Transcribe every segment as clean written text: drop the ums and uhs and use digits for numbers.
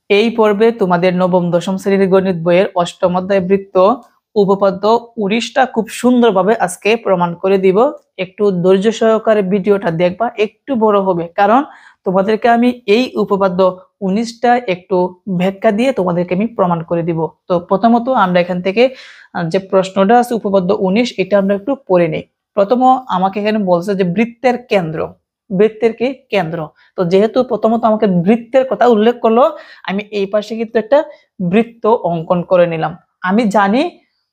এই পর্বে তোমাদের নবম দশম শ্রেণীর গণিত বইয়ের অষ্টম অধ্যায় বৃত্ত উপপাদ্য 19টা খুব সুন্দরভাবে আজকে প্রমাণ করে দিব। একটু ধৈর্য সহকারে ভিডিওটা দেখবা, একটু বড় হবে কারণ তোমাদেরকে আমি এই উপপাদ্য 19টা একটু ব্যাখ্যা দিয়ে তোমাদেরকে আমি প্রমাণ করে দিব। তো প্রথমত আমরা এখান থেকে যে প্রশ্নটা আছে উপপাদ্য 19 এটা আমরা একটু পড়ে নিই। প্রথম আমাকে এখানে বলছে যে বৃত্তের কেন্দ্র, বৃত্তের কি কেন্দ্র। তো যেহেতু প্রথমত আমাকে বৃত্তের কথা উল্লেখ করলো, আমি এই পাশে কিন্তু একটা বৃত্ত অঙ্কন করে নিলাম। আমি জানি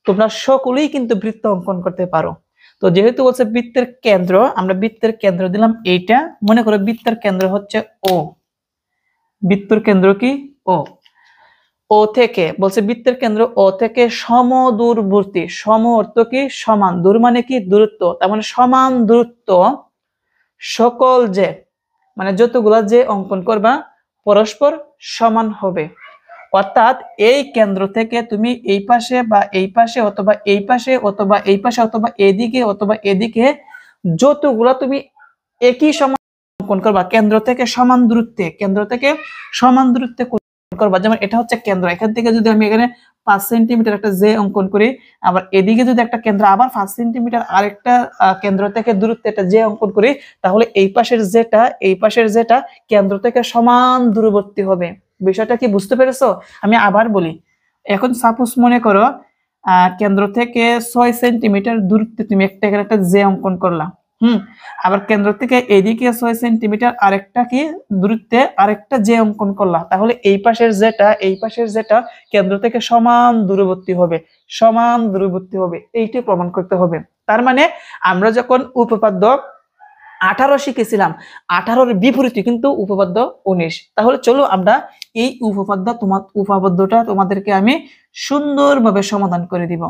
তোমরা সকলেই কিন্তু বৃত্ত অঙ্কন করতে পারো। তো যেহেতু বলছে বৃত্তের কেন্দ্র, আমরা বৃত্তের কেন্দ্র দিলাম এইটা। মনে করো বৃত্তের কেন্দ্র হচ্ছে ও, বৃত্তের কেন্দ্র কি ও। ও থেকে বলছে বৃত্তের কেন্দ্র ও থেকে সমদূরবর্তী, সম অর্থ কি সমান, দূর মানে কি দূরত্ব, তার মানে সমান দূরত্ব সকল যে, মানে যতগুলা যে অঙ্কন করবা পরস্পর সমান হবে। অর্থাৎ এই কেন্দ্র থেকে তুমি এই পাশে বা এই পাশে অথবা এই পাশে অথবা এই পাশে অথবা এদিকে অথবা এদিকে যতগুলা তুমি একই সমান অঙ্কন করবা, কেন্দ্র থেকে সমান দূরত্বে, কেন্দ্র থেকে সমান দূরত্বে করবা। যেমন এটা হচ্ছে কেন্দ্র, এখান থেকে যদি আমি এখানে 5 সেন্টিমিটার একটা যে অঙ্কন করি, আবার এদিকে যদি একটা কেন্দ্র আবার 5 সেন্টিমিটার আরেকটা কেন্দ্র থেকে দূরত্বে একটা যে অঙ্কন করি, তাহলে এই পাশের যেটা এই পাশের যেটা কেন্দ্র থেকে সমান দূরবর্তী হবে। বিষয়টা কি বুঝতে পেরেছো? আমি আবার বলি, এখন সাপোজ মনে করো কেন্দ্র থেকে 6 সেন্টিমিটার দূরত্বে তুমি একটা যে অঙ্কন করলা, আবার কেন্দ্র থেকে এদিকে 6 সেন্টিমিটার আরেকটা কি দূরত্বে আরেকটা যে অঙ্কন করলা, তাহলে এই পাশের যেটা কেন্দ্র থেকে সমান দূরবর্তী হবে, সমান দূরবর্তী হবে, এইটি প্রমাণ করতে হবে। তার মানে আমরা যখন উপপাদ্য 18 শিখেছিলাম, 18-র বিপরীতে কিন্তু উপপাদ্য 19। তাহলে চলো আমরা এই উপপাদ্যটা তোমাদেরকে আমি সুন্দরভাবে সমাধান করে দিব।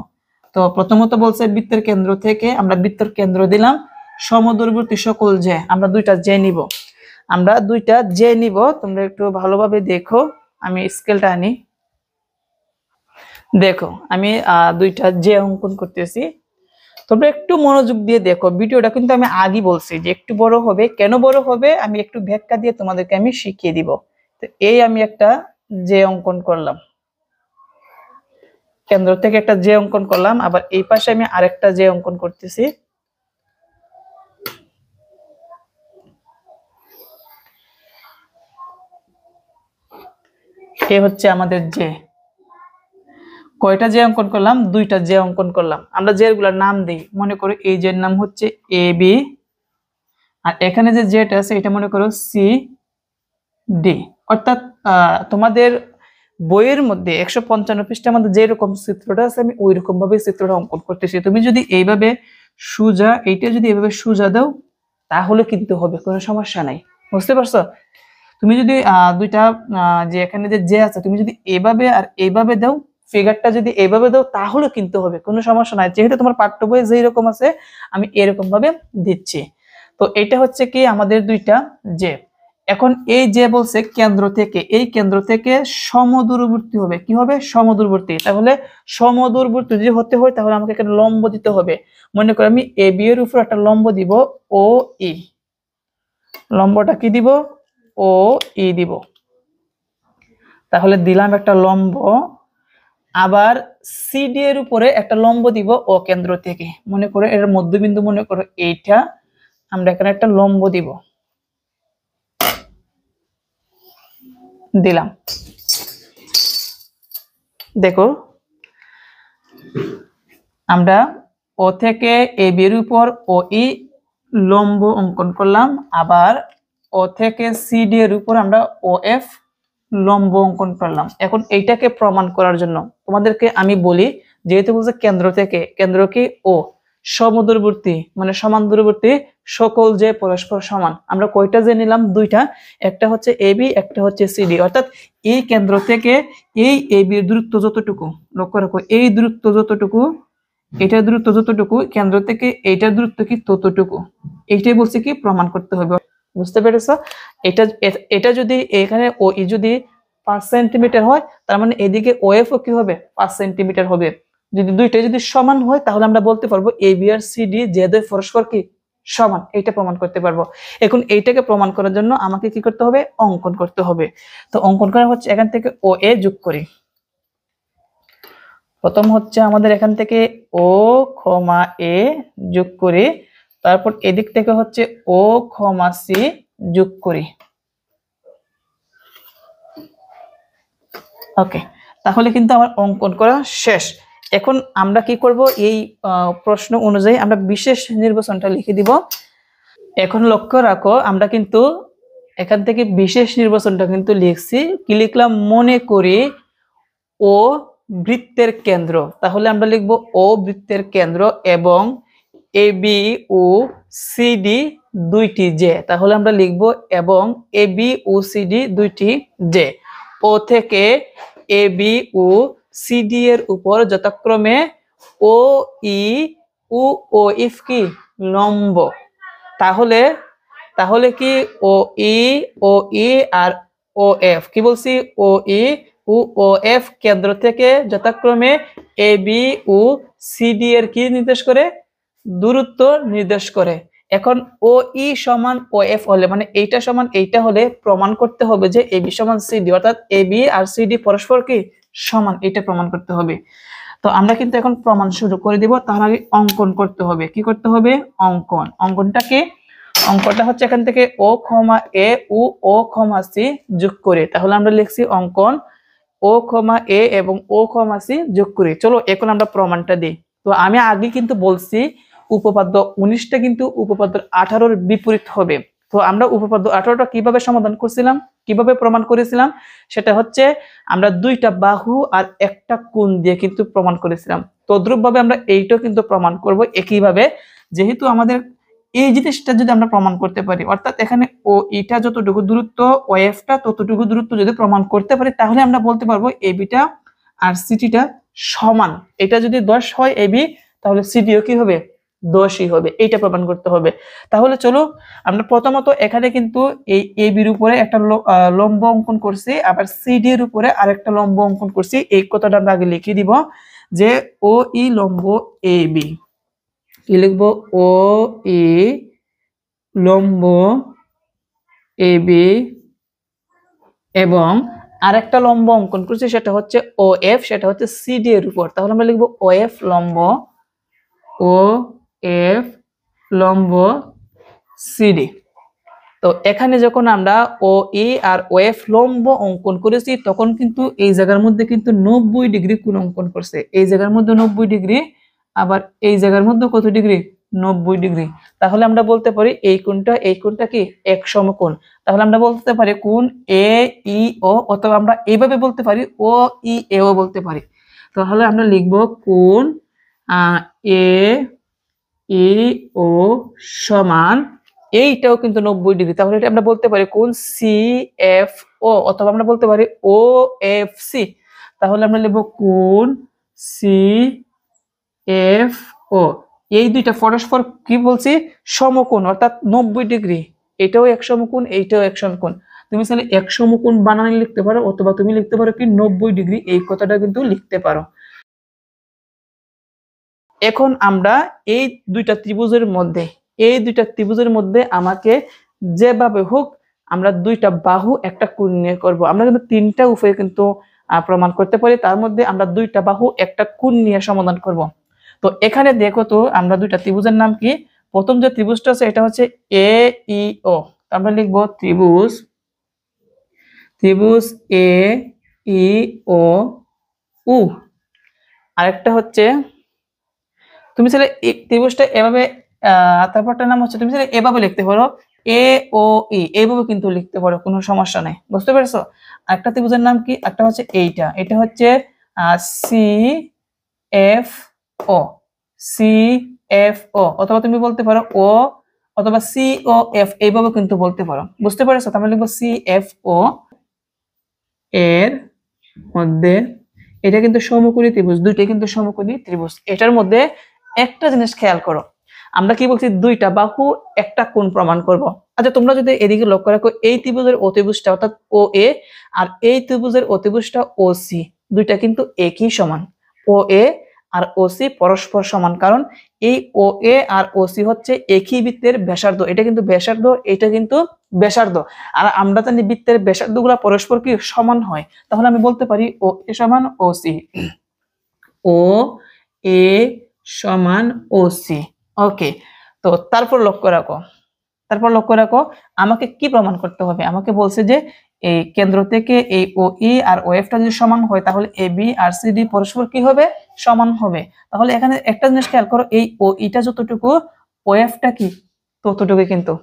তো প্রথমত বলছে বৃত্তের কেন্দ্র থেকে আমরা বৃত্তের কেন্দ্র দিলাম সমদূরবর্তী সকল যে, আমরা দুইটা যে নিব, তোমরা একটু ভালোভাবে দেখো। আমি স্কেলটা আনি, দেখো আমি দুইটা যে অঙ্কন করতেছি। তোমরা একটু মনোযোগ দিয়ে দেখো, ভিডিওটা কিন্তু আমি আগেই বলছি যে একটু বড় হবে। কেন বড় হবে আমি একটু ব্যাখ্যা দিয়ে তোমাদেরকে আমি শিখিয়ে দিব। তো এই আমি একটা যে অঙ্কন করলাম, কেন্দ্র থেকে একটা যে অঙ্কন করলাম, আবার এই পাশে আমি আরেকটা যে অঙ্কন করতেছি। এই হচ্ছে আমাদের যে, কয়টা যে অঙ্কন করলাম? দুইটা যে অঙ্কন করলাম। আমরা যেগুলোর নাম দিই, মনে করো এই যে নাম হচ্ছে এ বি, আর এখানে যে যেটা আছে এটা মনে করো সি ডি। অর্থাৎ তোমাদের বইয়ের মধ্যে 155 পৃষ্ঠার মধ্যে যেরকম চিত্রটা আছে আমি ওই রকম ভাবে চিত্রটা অঙ্কন করতেছি। তুমি যদি এইভাবে সোজা, এইটা যদি এইভাবে সোজা দাও তাহলে কিন্তু হবে, কোনো সমস্যা নাই। বুঝতে পারছো? তুমি যদি দুইটা যে এখানে যে আছে তুমি যদি এইভাবে আর এইভাবে দাও, ফিগারটা যদি এইভাবে দাও তাহলে কিন্তু হবে, কোনো সমস্যা নাই। যেহেতু তোমার পাঠ্য বইয়ে যেই রকম আছে আমি এরকম ভাবে দিচ্ছি। তো এটা হচ্ছে কি আমাদের দুইটা যে। এখন এই যে বলছে কেন্দ্র থেকে, এই কেন্দ্র থেকে সমদূরবর্তী হবে, কি হবে? সমদূরবর্তী। তাহলে সমদূরবর্তী যদি হতে হয় তাহলে আমাকে এখানে লম্ব দিতে হবে। মনে করো আমি এ বি এর উপর একটা লম্ব দিব ও ই, লম্বটা কি দিব? ও ই দিব। তাহলে দিলাম একটা লম্ব, আবার সিডি এর উপরে একটা লম্ব দিব ও কেন্দ্র থেকে। মনে করো এর মধ্যবিন্দু মনে করো এইটা, আমরা এখানে একটা লম্ব দিব, দিলাম। দেখো আমরা ও থেকে এ বি এর উপর ও ই লম্ব অঙ্কন করলাম, আবার ও থেকে সিডি এর উপর আমরা ও এফ লম্ব অঙ্কন করলাম। এখন এইটাকে প্রমাণ করার জন্য তোমাদেরকে আমি বলি, যেহেতু বলছে কেন্দ্র থেকে, কেন্দ্র কি ও, সমদূরবর্তী মানে সমান দূরবর্তী সকল যে পরস্পর সমান। আমরা কয়টা যে নিলাম? দুইটা, একটা হচ্ছে এবি, একটা হচ্ছে সিডি। অর্থাৎ এই কেন্দ্র থেকে এই এবি এর দূরত্ব যতটুকু, লক্ষ্য রাখো এই দূরত্ব যতটুকু, এটার দূরত্ব যতটুকু, কেন্দ্র থেকে এইটার দূরত্ব কি ততটুকু। এইটাই বলছে কি প্রমাণ করতে হবে। বুঝতে পেরেছো? এটা যদি এখানে ও ই যদি 5 সেন্টিমিটার হয়, তার মানে এদিকে ও এফ ও কি হবে? 5 সেন্টিমিটার হবে। যদি দুইটাই যদি সমান হয় তাহলে আমরা বলতে পারবো A B R C D যে দুই পরস্পর কি সমান, এটা প্রমাণ করতে পারবো। এখন এইটাকে প্রমাণ করার জন্য আমাকে কি করতে হবে, অঙ্কন করতে হবে। তো অঙ্কন করা হচ্ছে, এখান থেকে ও এ যোগ করি। প্রথম হচ্ছে আমাদের এখান থেকে ও কমা এ যোগ করি, তারপর এদিক থেকে হচ্ছে ও কমা সি যোগ করি। ওকে, তাহলে কিন্তু আমার অঙ্কন করা শেষ। এখন আমরা কি করব, এই প্রশ্ন অনুযায়ী আমরা বিশেষ নির্বাচনটা লিখে দিব। এখন লক্ষ্য রাখো, আমরা কিন্তু এখান থেকে বিশেষ নির্বাচনটা কিন্তু লিখছি। কি লিখলাম, মনে করি ও বৃত্তের কেন্দ্র। তাহলে আমরা লিখব ও বৃত্তের কেন্দ্র এবং এ বি ও সিডি দুইটি জে। তাহলে আমরা লিখব এবং এ বি ও সিডি দুইটি জে। ও থেকে এ বি ও সিডি এর উপর যথাক্রমে ও ই ও এফ কি লম্ব। তাহলে তাহলে কি ও ই আর ও এফ, কি বলছি, ও ই ও এফ কেন্দ্র থেকে যথাক্রমে এ বি ও সিডি এর কি নির্দেশ করে, দূরত্ব নির্দেশ করে। এখন ও ই সমান ও এফ হলে, মানে এইটা সমান এইটা হলে প্রমাণ করতে হবে যে এ বি সমান সিডি, অর্থাৎ এ বি আর সিডি পরস্পর কি সমান, এটা প্রমাণ করতে হবে। তো আমরা কিন্তু এখন প্রমাণ শুরু করে দিব, তার আগে অঙ্কন করতে হবে। কি করতে হবে, অঙ্কন। অঙ্কনটাকে অঙ্কটা হচ্ছে এখান থেকে ও কমা এ ও কমা সি যোগ করে। তাহলে আমরা লিখছি অঙ্কন ও কমা এ এবং ও কমা সি যোগ করে। চলো এখন আমরা প্রমাণটা দিই। তো আমি আগে কিন্তু বলছি উপপাদ্য 19টা কিন্তু উপপাদ্য 18-র বিপরীত হবে। তো আমরা উপপাদ্য 18টা কিভাবে সমাধান করছিলাম, কিভাবে প্রমাণ করেছিলাম, সেটা হচ্ছে আমরা দুইটা বাহু আর একটা কোণ দিয়ে কিন্তু প্রমাণ করেছিলাম। তদ্রূপ ভাবে আমরা এইটাও কিন্তু প্রমাণ করব একইভাবে। যেহেতু আমাদের এই জিনিসটা যদি আমরা প্রমাণ করতে পারি, অর্থাৎ এখানে ও এটা যতটুকু দূরত্ব, ও এফটা ততটুকু দূরত্ব যদি প্রমাণ করতে পারি, তাহলে আমরা বলতে পারবো এবিটা আর সিটিটা সমান। এটা যদি 10 হয় এবি, তাহলে সিটিও কি হবে, 10ই হবে। এইটা প্রমাণ করতে হবে। তাহলে চলো আমরা প্রথমত এখানে কিন্তু এই এবির উপরে একটা লম্ব অঙ্কন করছি, আবার সিডি এর উপরে আরেকটা লম্ব অঙ্কন করছি। এই কথাটা আমরা আগে লিখে দিব যে ও ই লম্ব এবি। কি লিখবো, ও ই লম্ব এবি এবং আরেকটা লম্ব অঙ্কন করছি, সেটা হচ্ছে ও এফ, সেটা হচ্ছে সিডি এর উপর। তাহলে আমরা লিখবো ও এফ লম্ব, ও এফ লম্ব সিডি। তো এখানে যখন আমরা ও ই আর ও এফ লম্ব অঙ্কন করেছি, তখন কিন্তু এই জায়গার মধ্যে কিন্তু 90 ডিগ্রি কোণ অঙ্কন করছে। এই জায়গার মধ্যে 90 ডিগ্রি, আবার এই জায়গার মধ্যে কত ডিগ্রি, 90 ডিগ্রি। তাহলে আমরা বলতে পারি এই কোণটা কি এক সমকোণ। তাহলে আমরা বলতে পারি কোণ এ ই ও, অথবা আমরা এইভাবে বলতে পারি ও ই এ ও বলতে পারি। তাহলে আমরা লিখব কোণ এ ই ও সমান, এইটাও কিন্তু 90 ডিগ্রি। তাহলে এটা আমরা বলতে পারি কোণ সি এফ ও, অথবা আমরা বলতে পারি ও এফ সি। তাহলে আমরা লিখব কোণ সি এফ ও। এই দুইটা পরস্পর কি বলছি, সমকোণ, অর্থাৎ 90 ডিগ্রি। এটাও এক সমকোণ, এইটাও এক সমকোণ। তুমি চাইলে এক সমকোণ বানানে লিখতে পারো, অথবা তুমি লিখতে পারো কি 90 ডিগ্রি, এই কথাটা কিন্তু লিখতে পারো। এখন আমরা এই দুইটা ত্রিভুজের মধ্যে আমাকে যেভাবে হোক আমরা দুইটা বাহু একটা কোণ নিয়ে করব। আমরা কিন্তু তিনটা উপায়ে কিন্তু প্রমাণ করতে পারি, তার মধ্যে আমরা দুইটা বাহু একটা কোণ নিয়ে সমাধান করব। তো এখানে দেখো তো আমরা দুইটা ত্রিভুজের নাম কি। প্রথম যে ত্রিভুজটা আছে এটা হচ্ছে এ ই ও। আমরা লিখবো ত্রিভুজ এ ই ও উ। আরেকটা হচ্ছে, তুমি চাইলে ত্রিভুজটা এভাবে তারপরটার নাম হচ্ছে, তুমি চাইলে এভাবে লিখতে পারো এ ও ই, এইভাবে কিন্তু লিখতে পারো, কোনো সমস্যা নেই। বুঝতে পেরেছো? আরেকটা ত্রিভুজের নাম কি, একটা হচ্ছে এটা হচ্ছে C F O, C F O, অথবা তুমি বলতে পারো ও অথবা সি ও এফ, এইভাবে কিন্তু বলতে পারো। বুঝতে পেরেছো? তাহলে লিখবো সি এফ ও এর মধ্যে, এটা কিন্তু সমকোণী ত্রিভুজ, দুইটাই কিন্তু সমকোণী ত্রিভুজ। এটার মধ্যে একটা জিনিস খেয়াল করো, আমরা কি বলছি, দুইটা বাহু একটা কোণ প্রমাণ করব। আচ্ছা তোমরা যদি এদিকে লক্ষ্য রাখো, এই ত্রিভুজের অতিভুজটা অর্থাৎ ও এ আর এই ত্রিভুজের অতিভুজটা ও সি, দুইটা কিন্তু একই সমান। ও এ আর ওসি পরস্পর সমান, কারণ এই ও এ আর ওসি হচ্ছে একই বৃত্তের ব্যাসার্ধ। এটা কিন্তু ব্যাসার্ধ, এটা কিন্তু ব্যাসার্ধ। আর আমরা জানি বৃত্তের ব্যাসার্ধ গুলা পরস্পর কি সমান হয়। তাহলে আমি বলতে পারি ও এ সমান ওসি, ও এ সমান ওসি। ওকে, তো তারপর লক্ষ্য রাখো আমাকে কি প্রমাণ করতে হবে। আমাকে বলছে যে এই কেন্দ্র থেকে এই ও ই আর ও এফ টা যদি সমান হয় তাহলে A B R C D পরস্পর কি হবে, সমান হবে। তাহলে এখানে একটা জিনিস খেয়াল করো, এই ও ইটা যতটুকু ও এফ টা কি ততটুকু কিন্তু,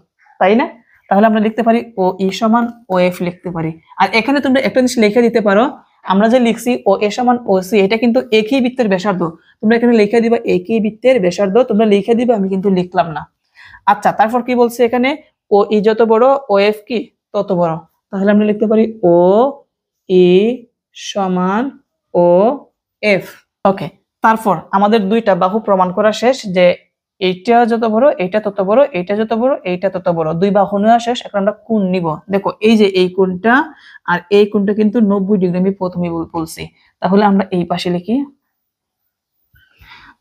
তাই না? তাহলে আমরা লিখতে পারি ও ই সমান ও এফ লিখতে পারি। আর এখানে তোমরা একটা জিনিস লিখে দিতে পারো, আমরা যে লিখছি ও এ সমান ও সি, এটা কিন্তু একই বৃত্তের ব্যাসার্ধ। তোমরা এখানে লিখে দিবা একই বৃত্তের ব্যাসার্ধ, তোমরা লিখে দিবা, আমি কিন্তু লিখলাম না। আচ্ছা, তারপর কি বলছে এখানে, ও ই যত বড় ও এফ কি তত বড়। তাহলে আমরা লিখতে পারি ও ই সমান ও এফ। ওকে, তারপর আমাদের দুইটা বাহু প্রমাণ করা শেষ, যে এইটা যত বড় এইটা তত বড়, এইটা যত বড় এইটা তত বড়। দুই বাহু নেওয়া শেষ। এখন আমরা কোণ নিব। দেখো এই যে এই কোণটা আর এই কোণটা কিন্তু 90 ডিগ্রি, আমি প্রথমেই বলছি। তাহলে আমরা এই পাশে লিখি।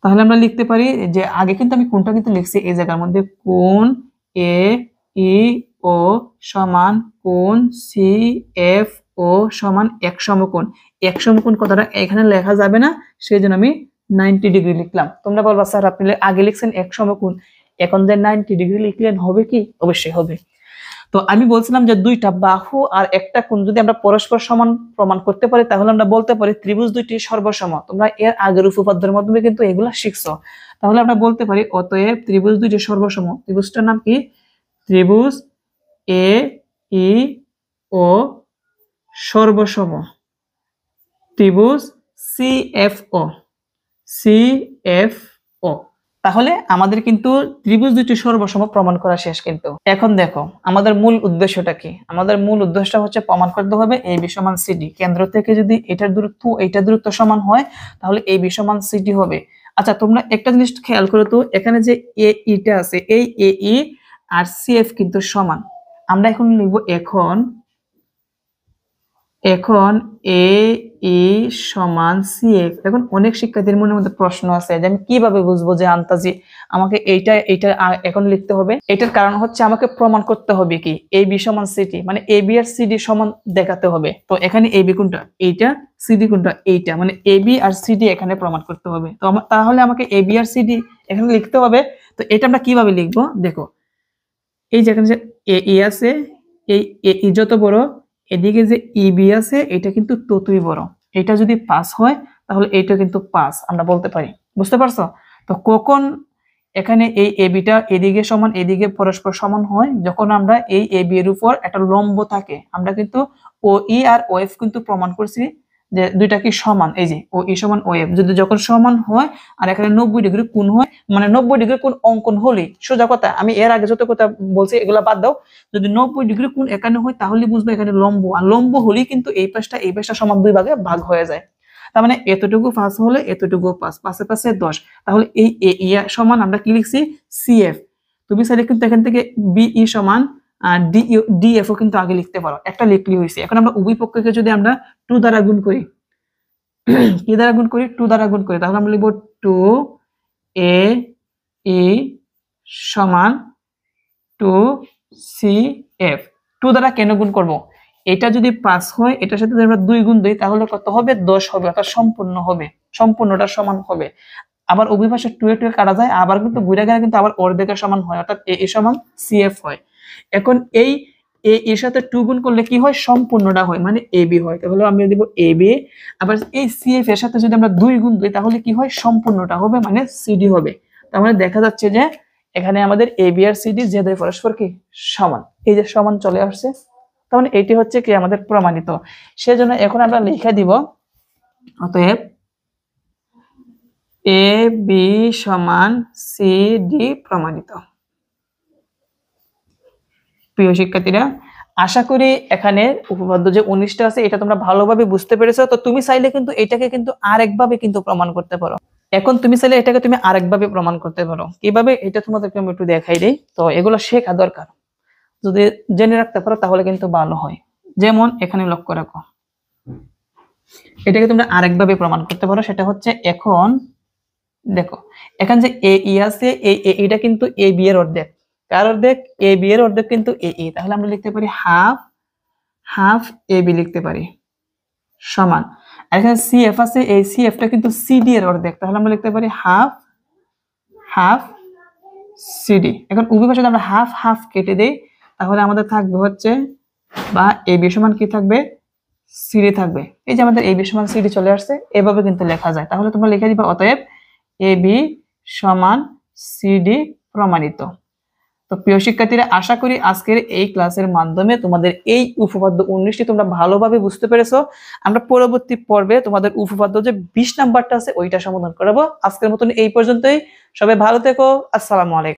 তাহলে আমরা লিখতে পারি যে আগে কিন্তু আমি কোণটা কিন্তু লিখছি এই জায়গার মধ্যে, কোণ এ ই ও সমান কোণ সি এফ ও সমান এক সমকোণ। এক সমকোণ কথাটা এখানে লেখা যাবে না, সেই জন্য আমি 90 ডিগ্রি লিখলাম। তোমরা বলবা স্যার আপনি আগে লিখছেন এক সমকোণ, এখন যে 90 ডিগ্রি লিখলেন হবে কি? অবশ্যই হবে। তো আমি বলছিলাম যে দুইটা বাহু আর একটা কোণ যদি আমরা পরস্পর সমান প্রমাণ করতে পারি তাহলে আমরা বলতে পারি ত্রিভুজ দুইটি সর্বসম। তোমরা এর আগের উপপাদ্যের মাধ্যমে কিন্তু এগুলা শিখছো। তাহলে আমরা বলতে পারি অতএব ত্রিভুজ দুইটি সর্বসম। ত্রিভুজটার নাম কি? ত্রিভুজ এ ই ও সর্বসম। ত্রিভুজ C F O, C F O. তাহলে আমাদের কিন্তু ত্রিভুজ দুটি সর্বসম প্রমাণ করা শেষ। কিন্তু এখন দেখো আমাদের মূল উদ্দেশ্যটা কি। আমাদের মূল উদ্দেশ্যটা হচ্ছে প্রমাণ করতে হবে এ বি সমান সিডি। কেন্দ্র থেকে যদি এটার দূরত্ব সমান হয় তাহলে এ বি সমান সিডি হবে। আচ্ছা, তোমরা একটা জিনিস খেয়াল করো তো, এখানে যে এ ইটা আছে, এই এ ই আর সি এফ কিন্তু সমান। আমরা এখন লিখব এখন এ ই সমান সি এফ। এখন অনেক শিক্ষার্থীর মনের মধ্যে প্রশ্ন আছে যে আমি কিভাবে বুঝবো যে আন্তাজি আমাকে এইটা এখন লিখতে হবে। এটার কারণ হচ্ছে আমাকে প্রমাণ করতে হবে কি এ বি সমান সিডি, মানে এ বি আর সিডি সমান দেখাতে হবে। তো এখানে এ বি কোনটা এইটা, সিডি কোনটা এইটা, মানে এ বি আর সিডি এখানে প্রমাণ করতে হবে। তো তাহলে আমাকে এ বি আর সিডি এখানে লিখতে হবে। তো এটা আমরা কিভাবে লিখবো দেখো, এই যেখানে যে এ ই আছে, এই এ ই যত বড়, এদিকে যে ইবি আছে এটা কিন্তু ততই বড়। এটা যদি 5 হয় তাহলে এটা কিন্তু 5 আমরা বলতে পারি। বুঝতে পারছো? তো কখন এখানে এই এবিটা এদিকে সমান এদিকে পরস্পর সমান হয়, যখন আমরা এই এবি এর উপর একটা লম্ব থাকে। আমরা কিন্তু ও ই আর ও এফ কিন্তু প্রমাণ করছি যে দুইটা কি সমান। এই যে ও ই সমান ও এফ যদি যখন সমান হয় আর এখানে 90 ডিগ্রি কোণ হয়, মানে 90 ডিগ্রি কোণ অঙ্কন হলে, সোজা কথা আমি এর আগে যত কথা বলছি এগুলা বাদ দাও, যদি 90 ডিগ্রি কোণ এখানে হয় তাহলে বুঝবে এখানে লম্ব, আর লম্ব হলেই কিন্তু এই পাশটা সমান দুই ভাগে ভাগ হয়ে যায়। তার মানে এতটুকু 5 হলে এতটুকু 5, 5 এ 5 এ 10। তাহলে এই এ ই সমান আমরা কি লিখছি সিএফ। তুমি চাইলে কিন্তু এখান থেকে বিই সমান ডিএফ ও কিন্তু আগে লিখতে পারো, একটা লিখলি হয়েছে। এখন আমরা উভয় পক্ষকে যদি আমরা 2 দ্বারা গুণ করি, কি দ্বারা গুণ করি? 2 দ্বারা গুণ করি, তাহলে আমরা লিখব 2 এ ই সমান 2 সি এফ। 2 দ্বারা কেন গুণ করব? এটা যদি 5 হয় এটার সাথে যদি আমরা 2 গুণ দিই তাহলে কত হবে? 10 হবে, অর্থাৎ সম্পূর্ণ হবে, সম্পূর্ণটা সমান হবে। আবার উভয় পাশে 2 এ 2 এ কাটা যায়, আবার কিন্তু ঘুরে গেলে কিন্তু আবার অর্ধেকের সমান হয়, অর্থাৎ এ সমান সিএফ হয়। এখন এই এ এর সাথে 2 গুণ করলে কি হয়? সম্পূর্ণটা হয়, মানে এবি হয়। তাহলে আমরা দেব এবি। আবার এই সিএফ এর সাথে যদি আমরা 2 গুণ দিই তাহলে কি হয়? সম্পূর্ণটা হবে, মানে সিডি হবে। তার মানে দেখা যাচ্ছে যে এখানে আমাদের এবি আর সিডি যে দুই পরস্পর কি সমান, এই যে সমান চলে আসছে। তার মানে এটি হচ্ছে কি আমাদের প্রমাণিত। সেজন্য এখন আমরা লিখে দিব অতএব এ বি সমান সি ডি প্রমাণিত। প্রিয় শিক্ষার্থীরা, আশা করি এখানে উপপাদ্য যে 19টা আছে এটা তোমরা ভালোভাবে বুঝতে পেরেছো। তো তুমি চাইলে কিন্তু এটাকে কিন্তু আরেকভাবে কিন্তু প্রমাণ করতে পারো। এখন তুমি চাইলে এটাকে তুমি আরেকভাবে প্রমাণ করতে পারো। কিভাবে এটা তোমাদেরকে আমি একটু দেখাই দেই। তো এগুলো শেখা দরকার, যদি জেনে রাখতে পারো তাহলে কিন্তু ভালো হয়। যেমন এখানে লক্ষ্য রাখো, এটাকে তোমরা আরেকভাবে প্রমাণ করতে পারো। সেটা হচ্ছে এখন দেখো এখানে যে এ ই আছে, এটা কিন্তু এ বি এর অর্ধেক। কার অর্ধেক? এ বি এর অর্ধেক কিন্তু এ ই। তাহলে আমরা লিখতে পারি হাফ হাফ এ বি লিখতে পারি সমান। আর এখানে সি এফ আছে, এই সি এফ টা কিন্তু সি ডি এর অর্ধেক। তাহলে আমরা লিখতে পারি হাফ হাফ সি ডি। এখন উভয় পাশে আমরা হাফ হাফ কেটে দেই, তাহলে আমাদের থাকবে হচ্ছে বা এ বি সমান কি থাকবে? সিডি থাকবে। এই যে আমাদের এ বি সমান সিডি চলে আসছে, এভাবে কিন্তু লেখা যায়। তাহলে তোমরা লিখে দিবা অতএব এ বি সমান সিডি প্রমাণিত। তো প্রিয় শিক্ষার্থীরা, আশা করি আজকের এই ক্লাসের মাধ্যমে তোমাদের এই উপপাদ্য 19টি তোমরা ভালোভাবে বুঝতে পেরেছো। আমরা পরবর্তী পর্বে তোমাদের উপপাদ্য যে 20 নাম্বারটা আছে ওইটা সমাধান করাবো। আজকের মতন এই পর্যন্তই। সবাই ভালো থেকো। আসসালামু আলাইকুম।